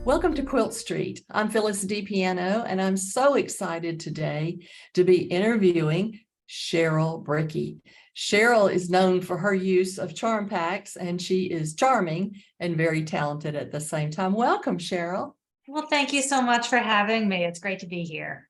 Welcome to Quilt Street. I'm Phyllis DePiano, and I'm so excited today to be interviewing Cheryl Brickey. Cheryl is known for her use of charm packs, and she is charming and very talented at the same time. Welcome, Cheryl. Well, thank you so much for having me. It's great to be here.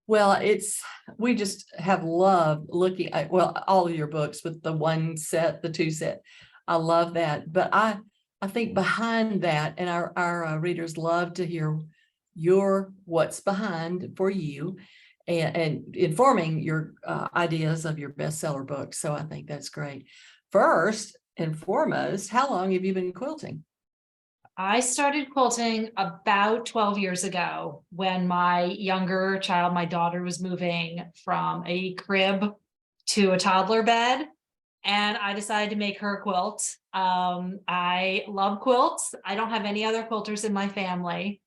Well, we just have loved looking at, all of your books with the one set, the two set. I love that. But I think behind that, and our readers love to hear what's behind for you and informing your ideas of your bestseller book. So I think that's great. First and foremost, how long have you been quilting? I started quilting about 12 years ago when my younger child, my daughter, was moving from a crib to a toddler bed. And I decided to make her a quilt. I love quilts. I don't have any other quilters in my family.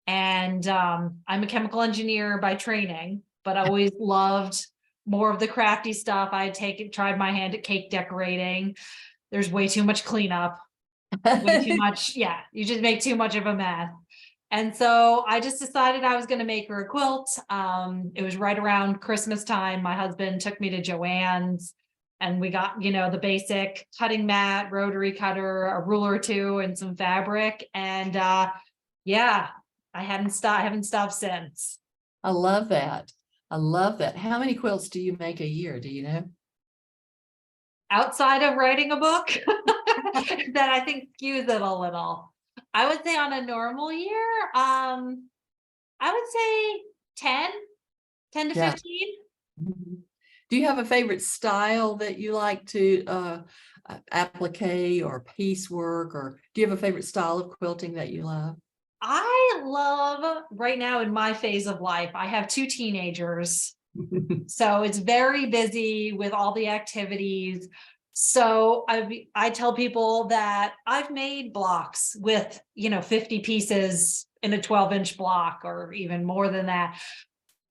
And I'm a chemical engineer by training, but I always loved more of the crafty stuff. I had tried my hand at cake decorating. There's way too much cleanup, way too much. Yeah, you just make too much of a mess. And so I just decided I was going to make her a quilt. It was right around Christmas time. My husband took me to Joann's. And we got, the basic cutting mat, rotary cutter, a ruler or two, and some fabric. And yeah, I haven't stopped since. I love that. I love that. How many quilts do you make a year? Do you know? Outside of writing a book, that I think skews it a little. I would say on a normal year, I would say 10 to 15. Mm-hmm. Do you have a favorite style that you like to applique or piecework, or do you have a favorite style of quilting that you love? I love, right now in my phase of life, I have 2 teenagers. So it's very busy with all the activities. So I tell people that I've made blocks with, 50 pieces in a 12-inch block or even more than that.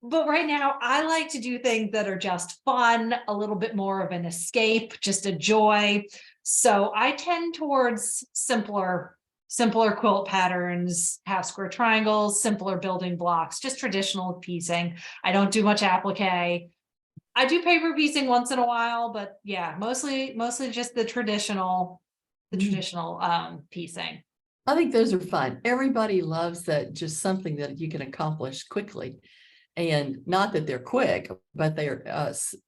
But right now, I like to do things that are just fun, a little bit more of an escape, just a joy. So I tend towards simpler quilt patterns, half square triangles, simpler building blocks, just traditional piecing. I don't do much applique. I do paper piecing once in a while, but yeah, mostly just the traditional piecing. I think those are fun. Everybody loves that, just something that you can accomplish quickly. And not that they're quick, but they're,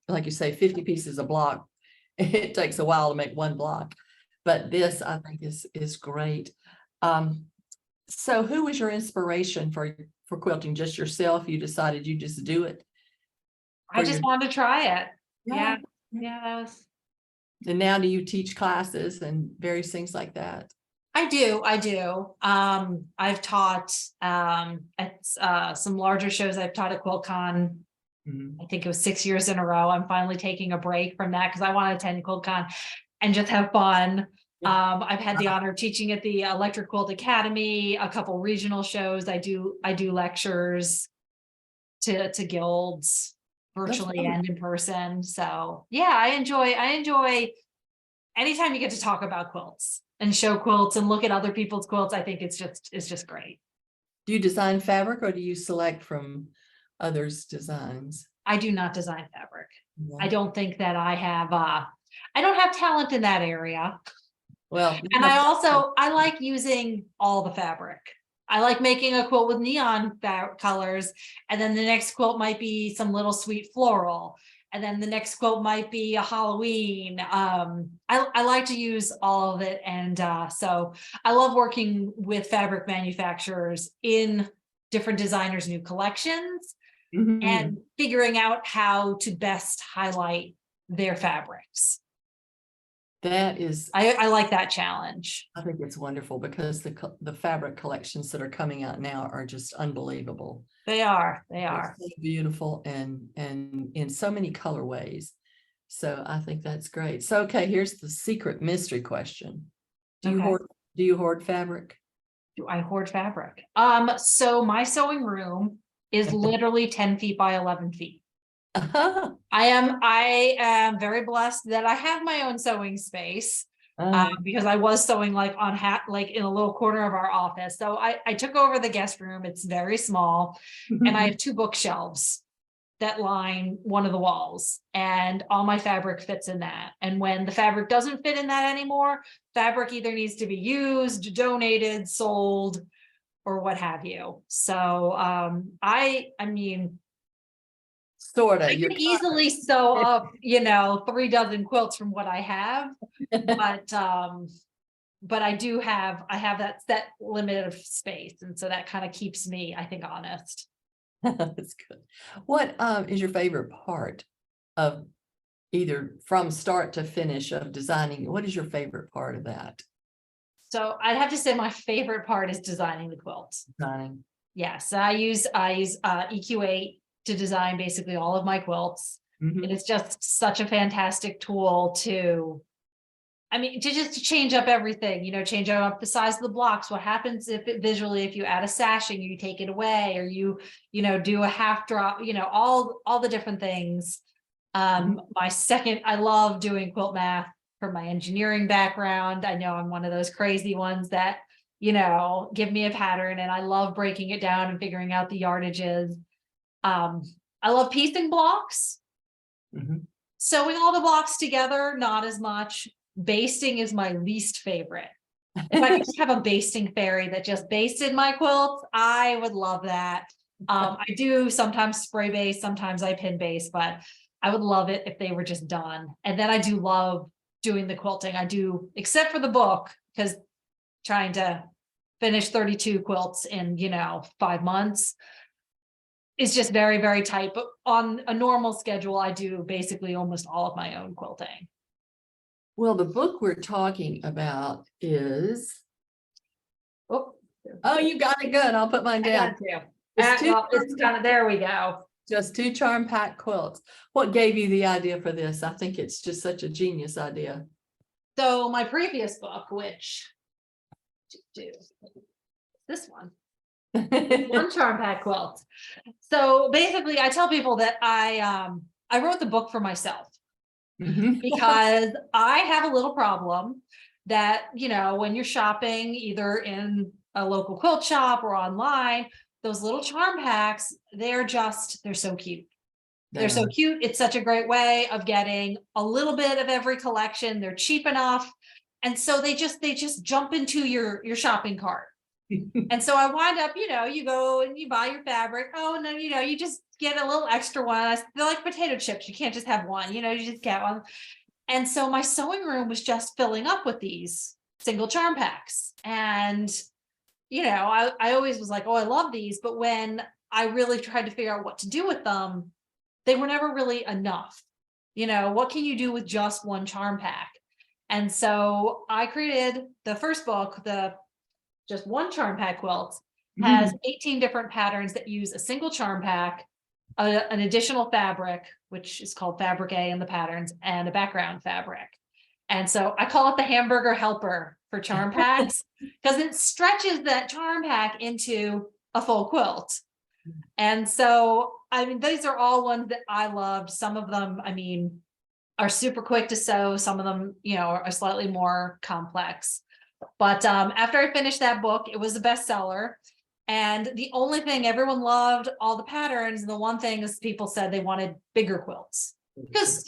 like you say, 50 pieces a block. It takes a while to make one block. But this, I think, is great. So who was your inspiration for quilting? Just yourself? You decided you just do it? I just wanted to try it. Yeah. That was. And now do you teach classes and various things like that? I do. I've taught at some larger shows. I've taught at QuiltCon. I think it was 6 years in a row. I'm finally taking a break from that because I want to attend QuiltCon and just have fun. I've had the honor of teaching at the Electric Quilt Academy, a couple regional shows. I do lectures to guilds virtually and in person. So yeah, I enjoy anytime you get to talk about quilts and show quilts and look at other people's quilts. I think it's just great. Do you design fabric, or do you select from others' designs? I do not design fabric. Yeah. I don't think that I don't have talent in that area. Well, and I like using all the fabric. I like making a quilt with neon colors, and then the next quilt might be some little sweet floral. And then the next quilt might be a Halloween. I like to use all of it. And so I love working with fabric manufacturers in different designers' new collections and figuring out how to best highlight their fabrics. That is, I like that challenge. I think it's wonderful because the fabric collections that are coming out now are just unbelievable. They are. So beautiful and in so many colorways. So I think that's great. So okay, here's the secret mystery question. Do you hoard fabric? Do I hoard fabric? So my sewing room is literally 10 feet by 11 feet. I am very blessed that I have my own sewing space. Because I was sewing like on like in a little corner of our office. So I took over the guest room. It's very small, and I have 2 bookshelves that line one of the walls, and all my fabric fits in that. And when the fabric doesn't fit in that anymore, fabric either needs to be used, donated, sold, or what have you. So I mean, Sort of. I can easily sew up, 3 dozen quilts from what I have, but I have that set limit of space, and so that kind of keeps me, I think, honest. That's good. What is your favorite part of either from start to finish of designing? What is your favorite part of that So I'd have to say my favorite part is designing the quilts. designing? Yes, I use EQ8 to design basically all of my quilts. Mhm. And it's just such a fantastic tool to just change up everything, change up the size of the blocks. What happens if visually, if you add a sashing, you take it away, or you do a half drop, all the different things. I love doing quilt math from my engineering background. I know I'm one of those crazy ones that, give me a pattern, and I love breaking it down and figuring out the yardages. I love piecing blocks. Mhm. Sewing all the blocks together, not as much. Basting is my least favorite. If I could just have a basting fairy that just basted my quilts, I would love that. I do sometimes spray base, sometimes I pin base, but I would love it if they were just done. And then I do love doing the quilting. I do, except for the book, because trying to finish 32 quilts in, 5 months is just very, very tight. But on a normal schedule, I do basically almost all of my own quilting. Well, the book we're talking about is, Oh, you got it good. I'll put mine I down. got to. It's Kind of, there we go. just 2 Charm Pack Quilts. What gave you the idea for this? I think it's just such a genius idea. So my previous book, which this one, One Charm Pack Quilts. So basically, I tell people that I wrote the book for myself. Because I have a little problem that, when you're shopping either in a local quilt shop or online, those little charm packs, they're so cute. They're so cute. It's such a great way of getting a little bit of every collection. They're cheap enough. And so they just jump into your shopping cart. And so I wind up, you go and you buy your fabric. Oh, no, you just get a little extra one. They're like potato chips. You can't just have one, you just get one. And so my sewing room was just filling up with these single charm packs. And, I always was like, oh, I love these. But when I really tried to figure out what to do with them, they were never really enough. What can you do with just one charm pack? And so I created the first book, the Just One Charm Pack Quilts, has 18 different patterns that use a single charm pack, an additional fabric, which is called fabric A in the patterns, and a background fabric. And so I call it the hamburger helper for charm packs, because it stretches that charm pack into a full quilt. And so, these are all ones that I loved. Some of them, are super quick to sew. Some of them, are slightly more complex. But after I finished that book, it was a bestseller. And the only thing everyone loved, all the patterns, and the one thing is people said they wanted bigger quilts. Because,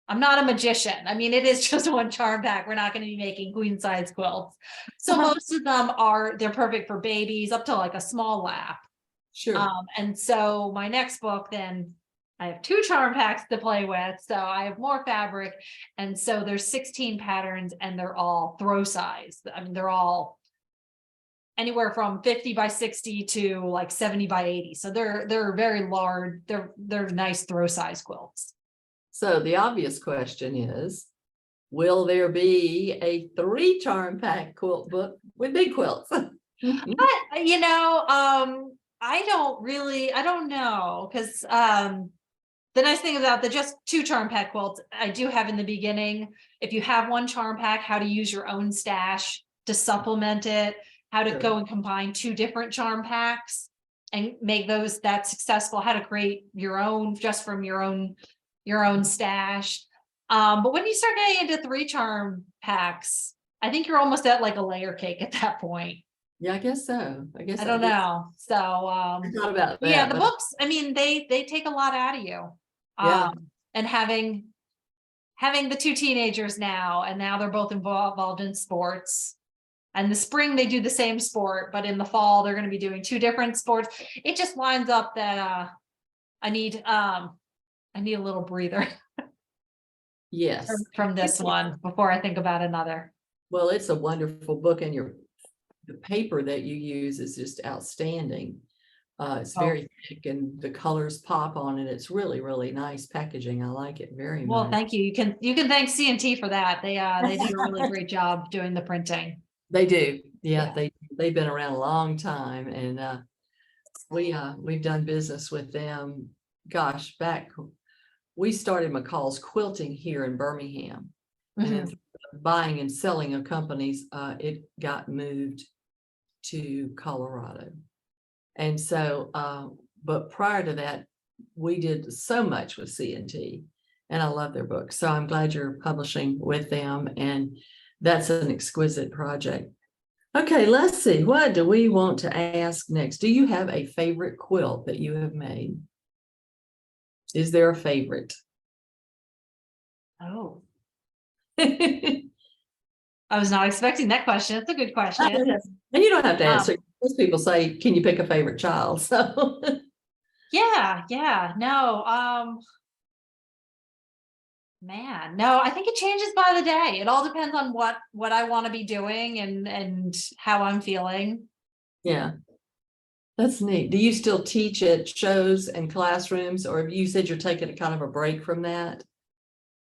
I'm not a magician. It is just one charm pack. We're not going to be making queen size quilts. So most of them they're perfect for babies up to like a small lap. Sure. And so my next book, then I have 2 charm packs to play with. So I have more fabric. And so there's 16 patterns, and they're all throw size. They're all anywhere from 50 by 60 to like 70 by 80. So they're very large. They're nice throw size quilts. So the obvious question is, will there be a 3 Charm Pack quilt book with big quilts? I don't know, because the nice thing about the Just 2 Charm Pack quilts, I do have in the beginning, if you have 1 charm pack, how to use your own stash to supplement it, how to go and combine 2 different charm packs and make those that successful, how to create your own just from your own stash. But when you start getting into 3 charm packs, I think you're almost at like a layer cake at that point. Yeah, I guess so. I guess I don't know. So, I thought about yeah, that, the but books, I mean, they take a lot out of you. yeah, And having the 2 teenagers now, and now they're both involved in sports. And the spring they do the same sport, but in the fall they're going to be doing 2 different sports. It just winds up that I need a little breather yes. from this one before I think about another. Well, it's a wonderful book, and the paper that you use is just outstanding. It's Oh, very thick, and the colors pop on it. It's really, really nice packaging. I like it very well, much. thank you. You can thank C&T for that. They do a really great job doing the printing. They do. Yeah, Yeah. they've been around a long time, and we've done business with them. Gosh, we started McCall's Quilting here in Birmingham, and then Mhm. buying and selling of companies, it got moved to Colorado. And so, but prior to that, we did so much with C&T, and I love their books. So I'm glad you're publishing with them, and that's an exquisite project. Okay, let's see. What do we want to ask next? Do you have a favorite quilt that you have made? Is there a favorite? Oh, And I was not expecting that question. It's a good question. you don't have to Um, answer. Most people say, can you pick a favorite child? So yeah, no, man, no, I think it changes by the day. It all depends on what I want to be doing and how I'm feeling. yeah, that's neat. Do you still teach at shows and classrooms, or you said you're taking a kind of a break from that?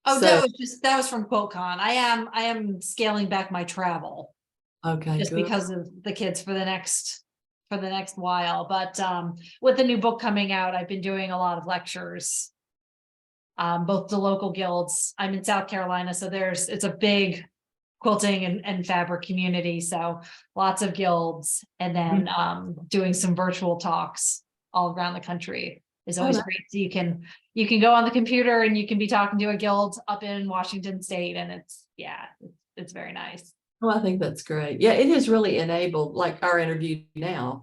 Oh, So, that was from QuiltCon. I am scaling back my travel okay, just good. because of the kids for the next while. But with the new book coming out, I've been doing a lot of lectures. Both the local guilds. I'm in South Carolina, so it's a big quilting and fabric community. So lots of guilds, and then doing some virtual talks all around the country is Oh, always great. So you can go on the computer and you can be talking to a guild up in Washington State, and it's very nice. well, I think that's great. Yeah, it has really enabled, like our interview now.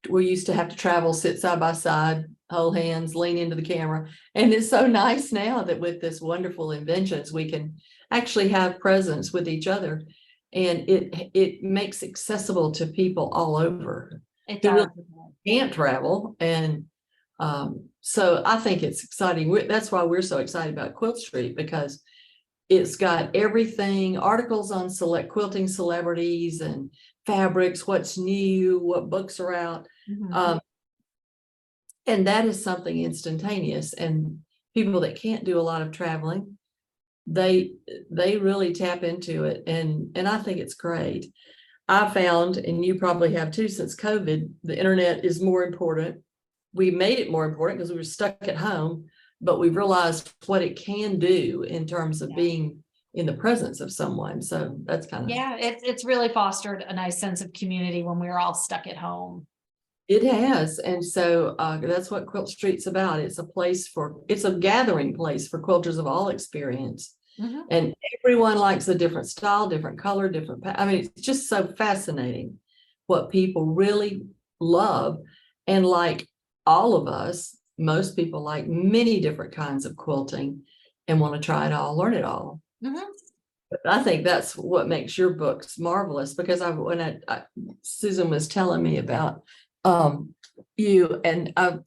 We used to have to travel, sit side by side, hold hands, lean into the camera. And it's so nice now that with this wonderful inventions, we can actually have presence with each other. And it makes accessible to people all over It who really does. can't travel. And so I think it's exciting. That's why we're so excited about Quilt Street, because it's got everything, articles on select quilting celebrities and fabrics, what's new, what books are out. Mhm. And that is something instantaneous. And people that can't do a lot of traveling, they really tap into it. And I think it's great. I found, and you probably have too, since COVID, the internet is more important. We made it more important because we were stuck at home, but we realized what it can do in terms of Yeah. being in the presence of someone. So that's kind of, Yeah, it's really fostered a nice sense of community when we were all stuck at home. it has. And so that's what Quilt Street's about. It's a gathering place for quilters of all experience. Mhm. And everyone likes a different style, different color, I mean, it's just so fascinating what people really love. And like all of us, most people like many different kinds of quilting and want to try it all, learn it all. Mhm. But I think that's what makes your books marvelous, because Susan was telling me about you, and I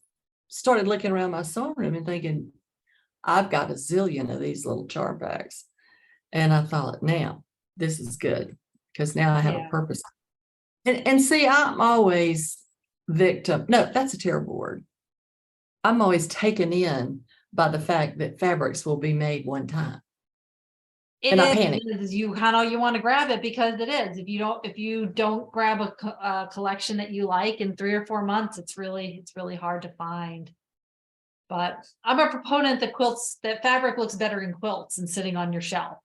started looking around my sewing room and thinking, I've got a zillion of these little charm packs. And I thought, now this is good, because now I have a Yeah. purpose. And see, I'm always victim. No, that's a terrible word. I'm always taken in by the fact that fabrics will be made one time. It And I panic. is, you kind of, you want to grab it because it is. If you don't grab a collection that you like in 3 or 4 months, it's really hard to find. But I'm a proponent that fabric looks better in quilts than sitting on your shelf.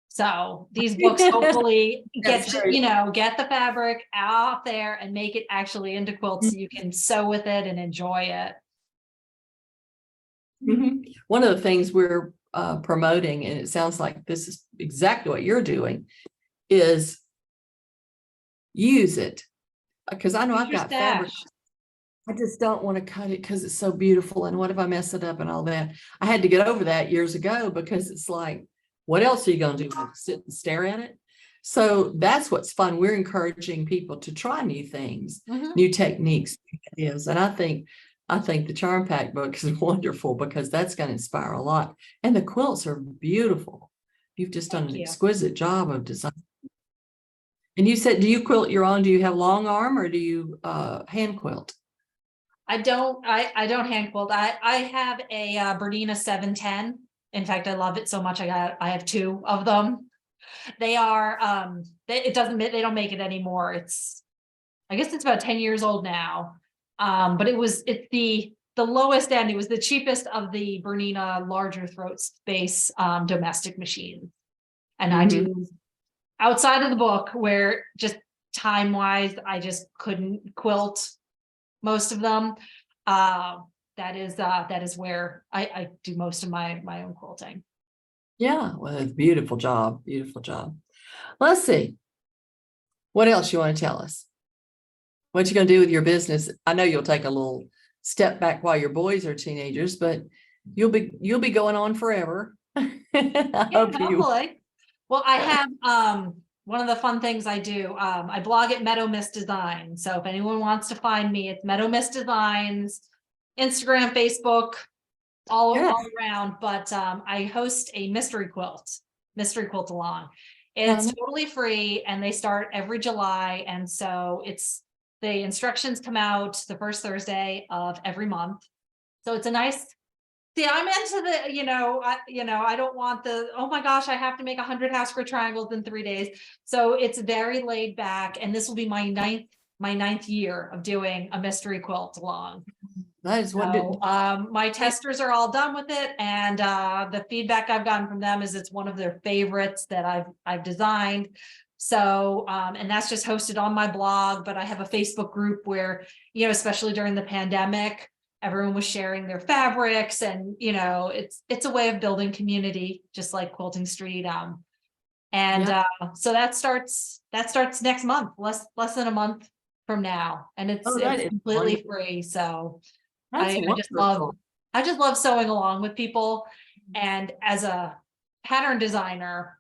So these books hopefully That's very get the fabric out there and make it actually into quilts so you can sew with it and enjoy it. Mhm. One of the things we're promoting, and it sounds like this is exactly what you're doing, is use it. Because I know I've Your got fabric. stash. I just don't want to cut it because it's so beautiful. And what if I mess it up and all that? I had to get over that years ago because it's like, what else are you going to do? Sit and stare at it? So that's what's fun. We're encouraging people to try new things, Mhm. new techniques, new ideas. And I think the Charm Pack book is wonderful because that's going to inspire a lot. And the quilts are beautiful. You've just done Thank an you. exquisite job of design. And you said, do you quilt your own? Do you have long arm or do you hand quilt? I don't hand quilt. I have a Bernina 710. In fact, I love it so much. I have two of them. They are they don't make it anymore. I guess it's about 10 years old now. But it's the lowest end. It was the cheapest of the Bernina larger throat space domestic machines. And I do outside of the book where just time wise, I just couldn't quilt most of them. That is where I do most of my own quilting. Yeah, well, it's beautiful job. Beautiful job. Let's see. What else you want to tell us? What you going to do with your business? I know you'll take a little step back while your boys are teenagers, but you'll be going on forever. I hope you. Hopefully. Well, I have one of the fun things I do. I blog at Meadow Mist Design. So if anyone wants to find me, it's Meadow Mist Designs, Instagram, Facebook, all around. But I host a mystery quilt-along. It's totally free and they start every July. And so the instructions come out the first Thursday of every month. So it's a nice. See, I'm into the, I don't want oh my gosh, I have to make 100 house square triangles in 3 days. So it's very laid back. And this will be my ninth year of doing a mystery quilt along. That is what my testers are all done with it. And the feedback I've gotten from them is it's one of their favorites that I've designed. So, and that's just hosted on my blog, but I have a Facebook group where, especially during the pandemic, everyone was sharing their fabrics and, it's a way of building community, just like Quilting Street. So that starts next month, less than a month from now. And it's completely free. So I just love sewing along with people. And as a pattern designer,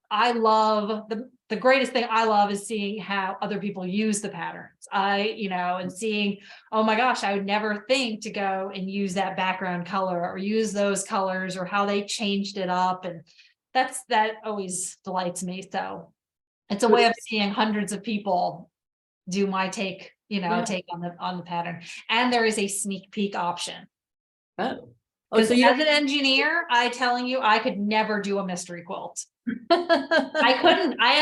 I love the greatest thing I love is seeing how other people use the patterns. And seeing, oh my gosh, I would never think to go and use that background color or use those colors or how they changed it up. And that always delights me. So it's a way of seeing hundreds of people do my take on the pattern. And there is a sneak peek option. Oh. Because as an engineer, I could never do a mystery quilt. I couldn't. I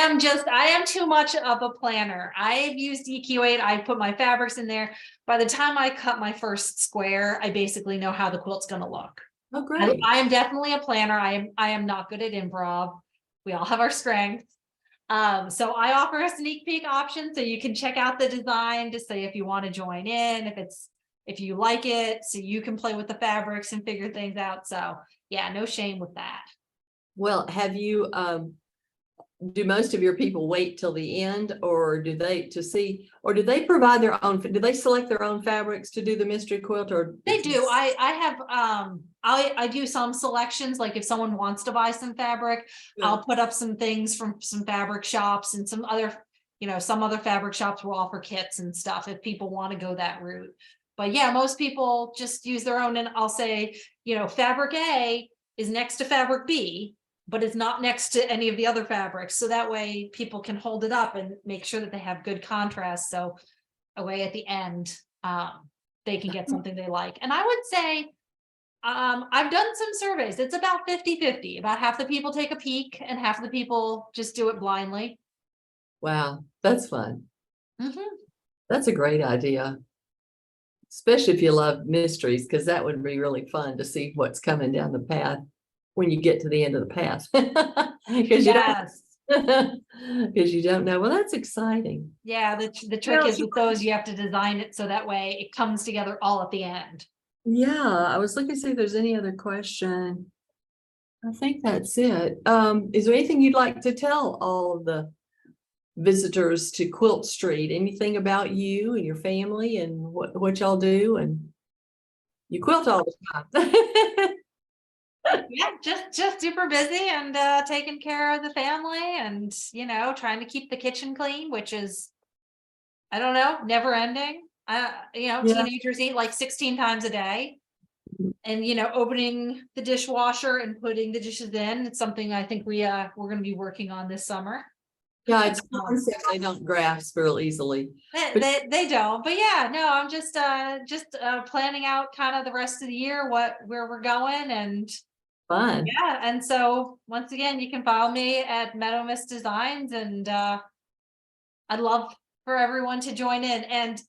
am too much of a planner. I've used EQ8. I put my fabrics in there. By the time I cut my first square, I basically know how the quilt's going to look. Oh, great. I am definitely a planner. I am not good at improv. We all have our strengths. So I offer a sneak peek option so you can check out the design to say if you want to join in, if you like it, so you can play with the fabrics and figure things out. So yeah, no shame with that. Well, have you, do most of your people wait till the end or do they provide their own, do they select their own fabrics to do the mystery quilt or? They do. I do some selections. Like if someone wants to buy some fabric, I'll put up some things from some fabric shops and some other fabric shops will offer kits and stuff if people want to go that route. But yeah, most people just use their own. And I'll say, fabric A is next to fabric B, but it's not next to any of the other fabrics. So that way people can hold it up and make sure that they have good contrast. So away at the end, they can get something they like. And I would say, I've done some surveys. It's about 50-50. About half the people take a peek and half the people just do it blindly. Wow, that's fun. That's a great idea. Especially if you love mysteries, because that would be really fun to see what's coming down the path when you get to the end of the path. Because you don't know. Well, that's exciting. Yeah, the trick is with those, you have to design it so that way it comes together all at the end. Yeah, I was looking to see if there's any other question. I think that's it. Is there anything you'd like to tell all of the visitors to Quilt Street? Anything about you and your family and what y'all do? And you quilt all the time. Yeah, just super busy and taking care of the family and, you know, trying to keep the kitchen clean, which is, I don't know, never ending. You know, Yeah. teenagers eat like 16 times a day. And, you know, opening the dishwasher and putting the dishes in, it's something I think we're going to be working on this summer. Yeah, it's a concept they don't grasp real easily. They don't, but yeah, no, I'm just planning out kind of the rest of the year, where we're going, and Fun. yeah, and so once again, you can follow me at Meadow Mist Designs, and I'd love for everyone to join in. And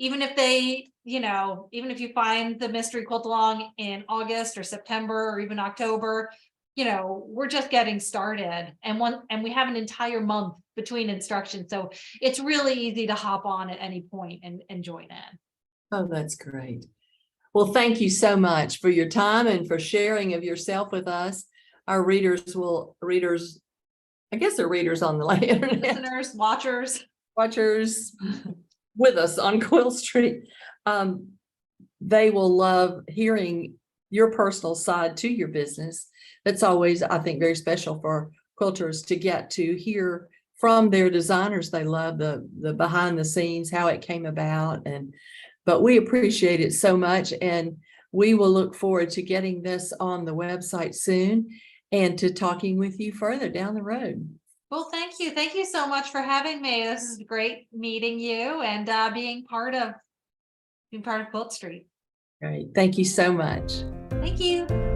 even if they, you know, even if you find the mystery quilt along in August or September or even October, you know, we're just getting started, and we have an entire month between instructions, so it's really easy to hop on at any point and join in. Oh, that's great. Well, thank you so much for your time and for sharing of yourself with us. Our readers, I guess they're readers on the internet, Listeners, watchers with us on Quilt Street. They will love hearing your personal side to your business. That's always, I think, very special for quilters to get to hear from their designers. They love the behind the scenes, how it came about, but we appreciate it so much, and we will look forward to getting this on the website soon and to talking with you further down the road. Well, thank you. Thank you so much for having me. This is great meeting you and being part of Quilt Street. Great. Thank you so much. Thank you.